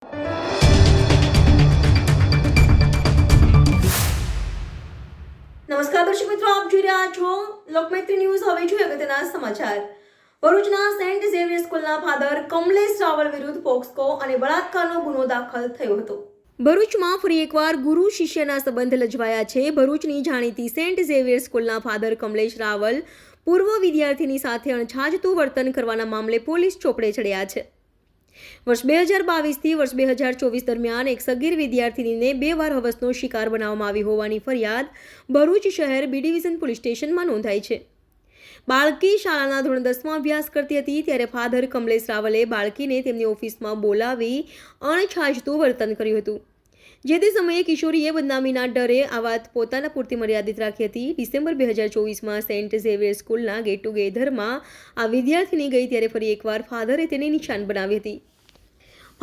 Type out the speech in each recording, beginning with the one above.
નમસ્કાર દર્શક મિત્રો, આપ જોઈ રહ્યા છો લોકમૈત્રી ન્યૂઝ. હવે જોઈએ અગત્યના સમાચાર. ભરૂચના સેન્ટ ઝેવિયર સ્કૂલના ફાધર કમલેશ રાવલ વિરુદ્ધ પોક્સકો અને બળાત્કારનો ગુનો દાખલ થયો હતો. ભરૂચમાં ફરી એકવાર ગુરુ શિષ્યના સંબંધ લજવાયા છે. ભરૂચની જાણીતી સેન્ટ ઝેવિયર સ્કૂલના ફાધર કમલેશ રાવલ પૂર્વ વિદ્યાર્થીની સાથે અણછાજતું વર્તન કરવાના મામલે પોલીસ ચોપડે ચડ્યા છે. વર્ષ 2022થી વર્ષ 2024 દરમિયાન એક સગીર વિદ્યાર્થીનીને 2 વાર હવસનો શિકાર બનાવવામાં આવી હોવાની ફરિયાદ ભરૂચ શહેર બી ડિવિઝન પોલીસ સ્ટેશનમાં નોંધાઈ છે. બાળકી શાળાના ધોરણ 10માં અભ્યાસ કરતી હતી ત્યારે ફાધર કમલેશ રાવલે બાળકીને તેમની ઓફિસમાં બોલાવી અણછાજતું વર્તન કર્યું હતું. જે તે સમયે કિશોરીએ બદનામીના ડરે આ વાત પોતાના પૂરતી મર્યાદિત રાખી હતી. ડિસેમ્બર 2024માં સેન્ટ ઝેવિયર સ્કૂલના ગેટ ટુગેધરમાં આ વિદ્યાર્થીની ગઈ ત્યારે ફરી એકવાર ફાધરે તેને નિશાન બનાવી હતી.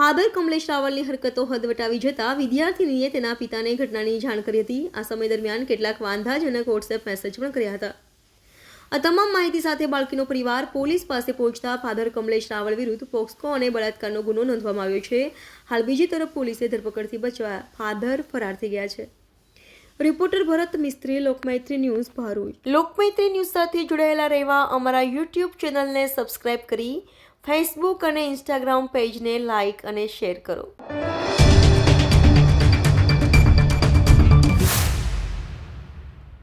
ફાધર કમલેશ રાવલની હરકતો હદ વટાવી જતા વિદ્યાર્થીનીએ તેના પિતાને ઘટનાની જાણ કરી હતી. આ સમય દરમિયાન કેટલાક વાંધાજનક વોટ્સએપ મેસેજ પણ કર્યા હતા. આ તમામ માહિતી સાથે બાળકીનો પરિવાર પોલીસ પાસે પહોંચતા ફાધર કમલેશ રાવલ વિરુદ્ધ પોક્સકો અને બળાત્કારનો ગુનો નોંધવામાં આવ્યો છે. હાલ બીજી તરફ પોલીસે ધરપકડથી બચવા ફાધર ફરાર થઈ ગયા છે. રિપોર્ટર ભરત મિસ્ત્રી, લોકમૈત્રી ન્યૂઝ, ભરૂચ. લોકમૈત્રી ન્યૂઝ સાથે જોડાયેલા રહેવા અમારા યુટ્યુબ ચેનલને સબસ્ક્રાઇબ કરી ફેસબુક અને ઇન્સ્ટાગ્રામ પેજને લાઇક અને શેર કરો.